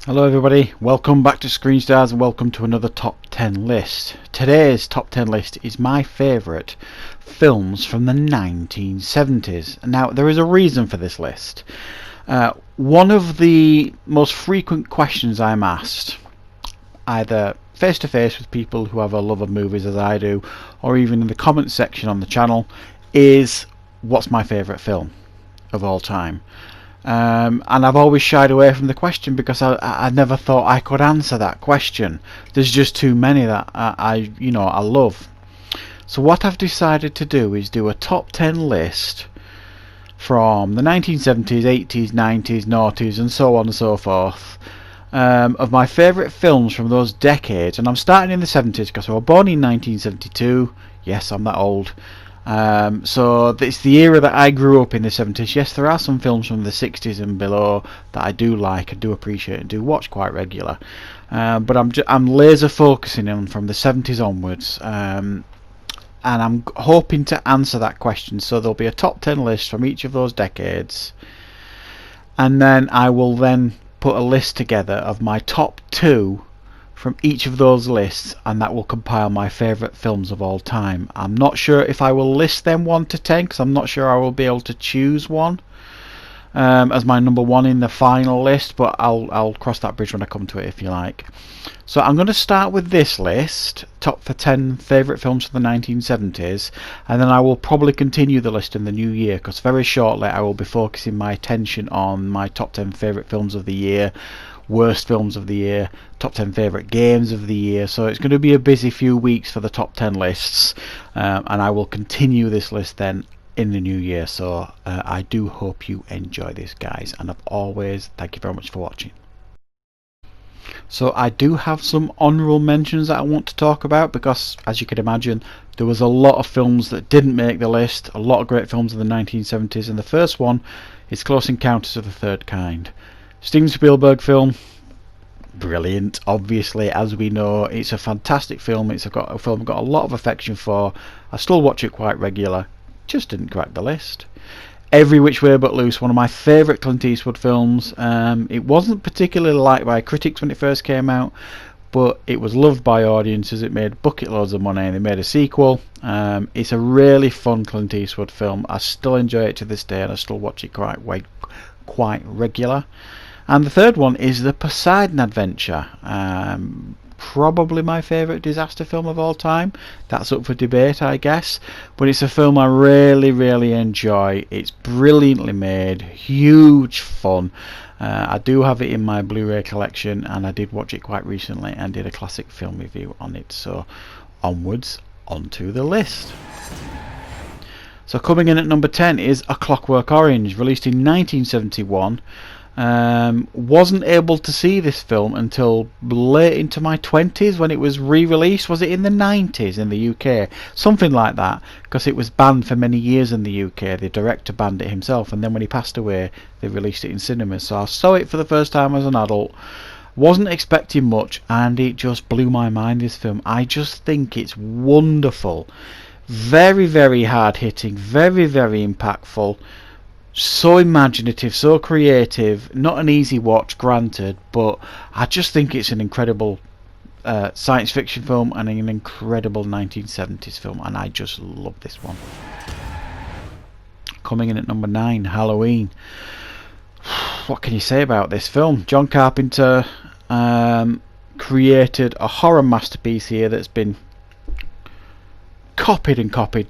Hello everybody, welcome back to Screen Stars and welcome to another top 10 list. Today's top 10 list is my favourite films from the 1970s. Now there is a reason for this list. One of the most frequent questions I'm asked, either face to face with people who have a love of movies as I do, or even in the comments section on the channel, is what's my favourite film of all time. And I've always shied away from the question because I never thought I could answer that question. There's just too many that I love. So what I've decided to do is do a top 10 list from the 1970s, 80s, 90s, noughties and so on and so forth, of my favourite films from those decades. And I'm starting in the 70s because I was born in 1972. Yes, I'm that old. So it's the era that I grew up in, the 70s. Yes, there are some films from the 60s and below that I do like, I do appreciate and do watch quite regular, but I'm laser focusing on from the 70s onwards, and I'm hoping to answer that question. So there'll be a top 10 list from each of those decades, and then I will then put a list together of my top 2 from each of those lists, and that will compile my favourite films of all time. I'm not sure if I will list them 1 to 10 because I'm not sure I will be able to choose one as my number 1 in the final list, but I'll cross that bridge when I come to it, if you like. So I'm going to start with this list, top for 10 favourite films from the 1970s, and then I will probably continue the list in the new year because very shortly I will be focusing my attention on my top 10 favourite films of the year, worst films of the year, top 10 favourite games of the year. So it's going to be a busy few weeks for the top 10 lists, and I will continue this list then in the new year. So I do hope you enjoy this, guys, and as always, thank you very much for watching. So I do have some honourable mentions that I want to talk about because, as you can imagine, there was a lot of films that didn't make the list, a lot of great films in the 1970s, and the first one is Close Encounters of the Third Kind. Steven Spielberg film, brilliant, obviously, as we know. It's a fantastic film. It's a film I've got a lot of affection for. I still watch it quite regular. Just didn't crack the list. Every Which Way But Loose, one of my favourite Clint Eastwood films. It wasn't particularly liked by critics when it first came out, but it was loved by audiences. It made bucket loads of money and they made a sequel. It's a really fun Clint Eastwood film. I still enjoy it to this day and I still watch it quite regular. And the third one is The Poseidon Adventure, probably my favourite disaster film of all time. That's up for debate, I guess, but it's a film I really enjoy. It's brilliantly made, huge fun. I do have it in my Blu-ray collection and I did watch it quite recently and did a classic film review on it. So onwards onto the list. So coming in at number 10 is A Clockwork Orange, released in 1971. Wasn't able to see this film until late into my 20s when it was re-released. Was it in the 90s in the UK? Something like that, because it was banned for many years in the UK. The director banned it himself, and then when he passed away they released it in cinemas. So I saw it for the first time as an adult. Wasn't expecting much and it just blew my mind, this film. I just think it's wonderful. Very hard hitting, very impactful. So imaginative, so creative. Not an easy watch, granted, but I just think it's an incredible science fiction film and an incredible 1970s film, and I just love this one. Coming in at number 9, Halloween. What can you say about this film? John Carpenter created a horror masterpiece here that's been copied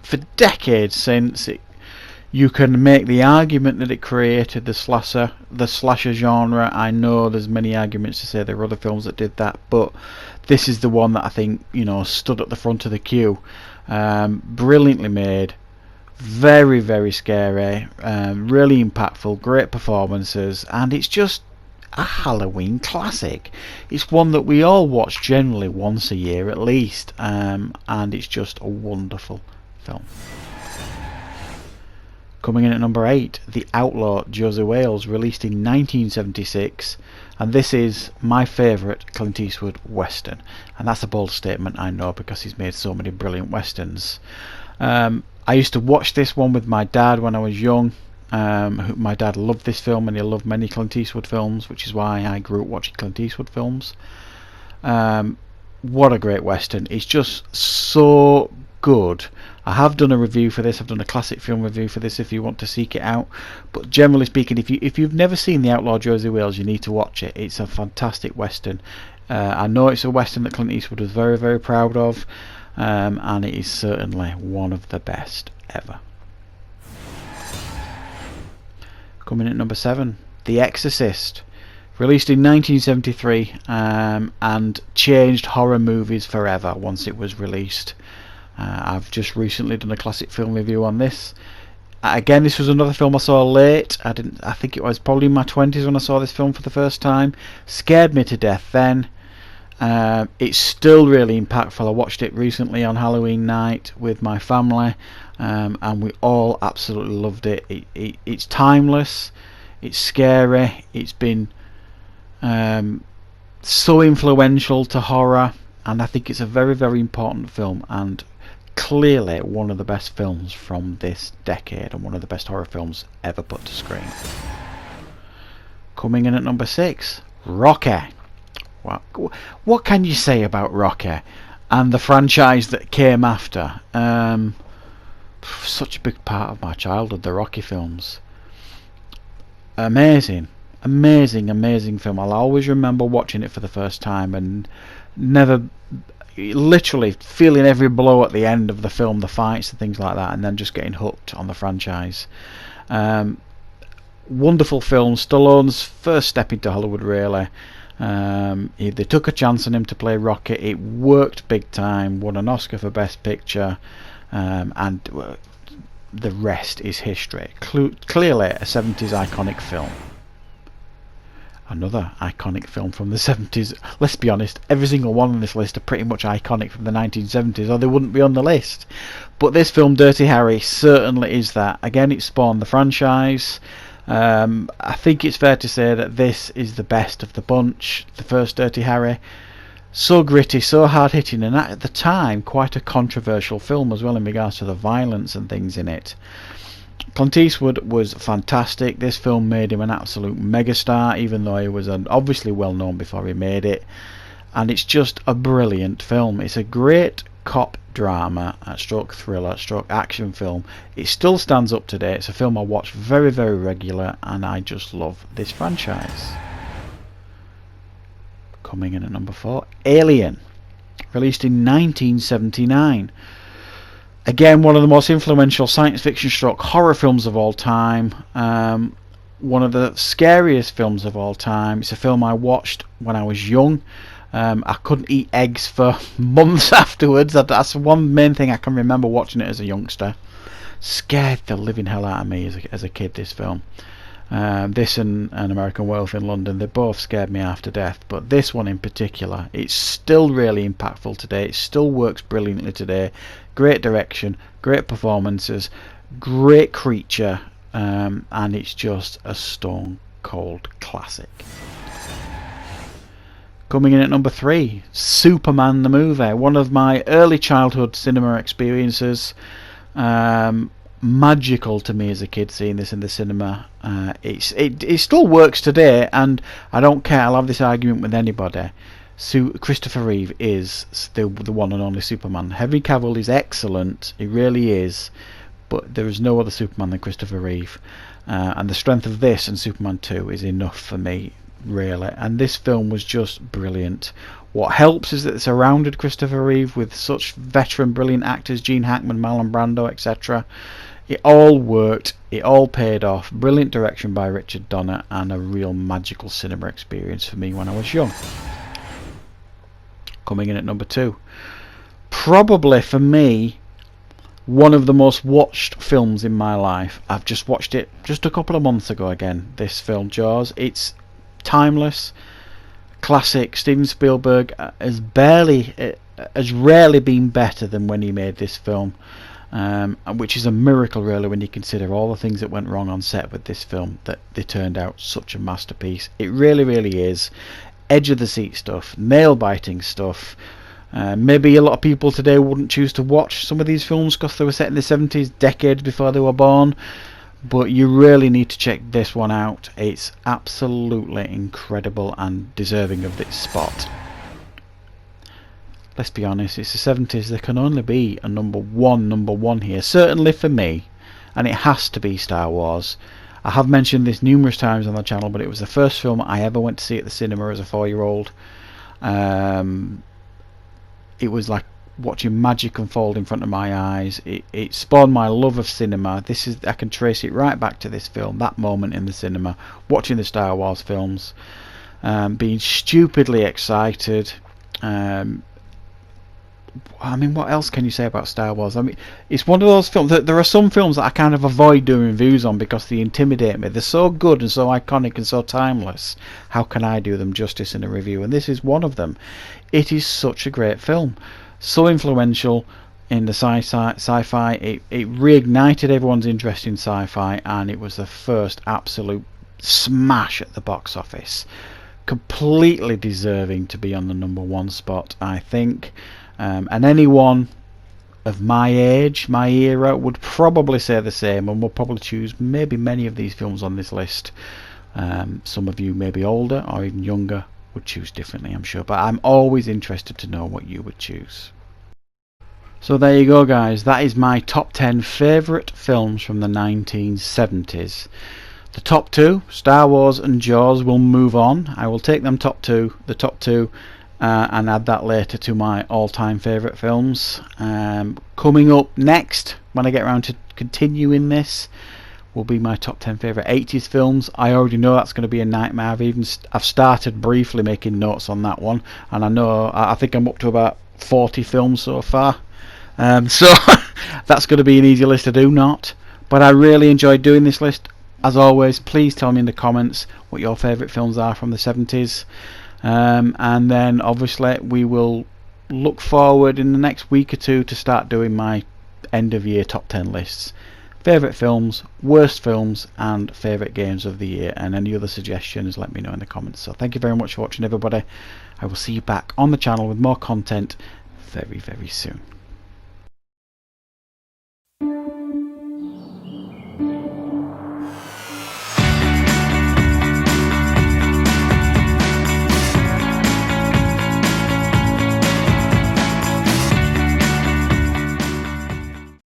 for decades since. You can make the argument that it created the slasher genre. I know there's many arguments to say there are other films that did that, but this is the one that I think, stood at the front of the queue. Brilliantly made, very scary, really impactful, great performances, and it's just a Halloween classic. It's one that we all watch generally once a year at least, and it's just a wonderful film. Coming in at number 8, The Outlaw, Josie Wales, released in 1976, and this is my favourite Clint Eastwood western, and that's a bold statement, I know, because he's made so many brilliant westerns. I used to watch this one with my dad when I was young. My dad loved this film, and he loved many Clint Eastwood films, which is why I grew up watching Clint Eastwood films. What a great western. It's just so good. I have done a review for this. I've done a classic film review for this if you want to seek it out. But generally speaking, if you've never seen The Outlaw Josie Wales, you need to watch it. It's a fantastic western. I know it's a western that Clint Eastwood was very, very proud of, and it is certainly one of the best ever. Coming in at number 7, The Exorcist. Released in 1973, and changed horror movies forever once it was released. I've just recently done a classic film review on this. Again, this was another film I saw late. I think it was probably in my 20s when I saw this film for the first time. Scared me to death then. It's still really impactful. I watched it recently on Halloween night with my family, and we all absolutely loved it. It's timeless. It's scary. It's been so influential to horror, and I think it's a very, very important film, and clearly one of the best films from this decade, and one of the best horror films ever put to screen. Coming in at number 6, Rocky. What can you say about Rocky and the franchise that came after? Such a big part of my childhood, the Rocky films. Amazing film. I'll always remember watching it for the first time and literally feeling every blow at the end of the film, the fights and things like that, and then just getting hooked on the franchise. Wonderful film. Stallone's first step into Hollywood, really. They took a chance on him to play Rocky. It worked big time. Won an Oscar for Best Picture, and the rest is history. Clearly a 70s iconic film. Another iconic film from the 70s. Let's be honest, every single one on this list are pretty much iconic from the 1970s, or they wouldn't be on the list. But this film, Dirty Harry, certainly is that. Again, it spawned the franchise. I think it's fair to say that this is the best of the bunch, the first Dirty Harry. So gritty, so hard-hitting, and at the time quite a controversial film as well in regards to the violence and things in it. Clint Eastwood was fantastic. This film made him an absolute megastar, even though he was obviously well known before he made it. And it's just a brilliant film. It's a great cop drama, stroke thriller, stroke action film. It still stands up today. It's a film I watch very, very regular, and I just love this franchise. Coming in at number 4, Alien. Released in 1979. Again, one of the most influential science fiction stroke horror films of all time. One of the scariest films of all time. It's a film I watched when I was young. I couldn't eat eggs for months afterwards. That's one main thing I can remember watching it as a youngster. Scared the living hell out of me as a kid, this film. This and An American Werewolf in London, they both scared me half to death, but this one in particular, it's still really impactful today. It still works brilliantly today. Great direction, great performances, great creature, and it's just a stone cold classic. Coming in at number 3, Superman the movie. One of my early childhood cinema experiences. Magical to me as a kid seeing this in the cinema. It still works today, and I don't care. I'll have this argument with anybody. Christopher Reeve is the one and only Superman. Henry Cavill is excellent, he really is, but there is no other Superman than Christopher Reeve, and the strength of this and Superman 2 is enough for me, really. And this film was just brilliant. What helps is that it surrounded Christopher Reeve with such veteran brilliant actors, Gene Hackman, Marlon Brando, etc. It all worked, it all paid off. Brilliant direction by Richard Donner, and a real magical cinema experience for me when I was young. Coming in at number 2, probably for me one of the most watched films in my life. I've just watched it just a couple of months ago again, this film, Jaws. It's timeless, classic. Steven Spielberg has rarely been better than when he made this film, which is a miracle really when you consider all the things that went wrong on set with this film, that they turned out such a masterpiece. It really, really is. Edge of the seat stuff, nail biting stuff. Maybe a lot of people today wouldn't choose to watch some of these films because they were set in the 70s, decades before they were born, but you really need to check this one out. It's absolutely incredible and deserving of this spot. Let's be honest, it's the 70s. There can only be a number one here, certainly for me, and it has to be Star Wars. I have mentioned this numerous times on the channel, but it was the first film I ever went to see at the cinema as a 4-year-old. It was like watching magic unfold in front of my eyes. It spawned my love of cinema. I can trace it right back to this film, that moment in the cinema, watching the Star Wars films, being stupidly excited. I mean, what else can you say about Star Wars? I mean, it's one of those films that there are some films that I kind of avoid doing reviews on because they intimidate me. They're so good and so iconic and so timeless. How can I do them justice in a review? And this is one of them. It is such a great film, so influential in the sci-fi. It reignited everyone's interest in sci-fi, and it was the first absolute smash at the box office. Completely deserving to be on the #1 spot, I think. And anyone of my age, my era, would probably say the same, and will probably choose maybe many of these films on this list. Some of you maybe older or even younger would choose differently, I'm sure, but I'm always interested to know what you would choose. So there you go, guys. That is my top 10 favourite films from the 1970s. The top 2, Star Wars and Jaws, will move on. I will take them the top two, and add that later to my all-time favourite films. Coming up next, when I get around to continuing this, will be my top 10 favourite 80s films. I already know that's going to be a nightmare. I've started briefly making notes on that one, and I think I'm up to about 40 films so far. So that's going to be an easy list to do, not. But I really enjoyed doing this list. As always, please tell me in the comments what your favourite films are from the 70s. And then obviously we will look forward in the next week or two to start doing my end of year top 10 lists. Favourite films, worst films, and favourite games of the year. And any other suggestions, let me know in the comments. So thank you very much for watching, everybody. I will see you back on the channel with more content very, very soon.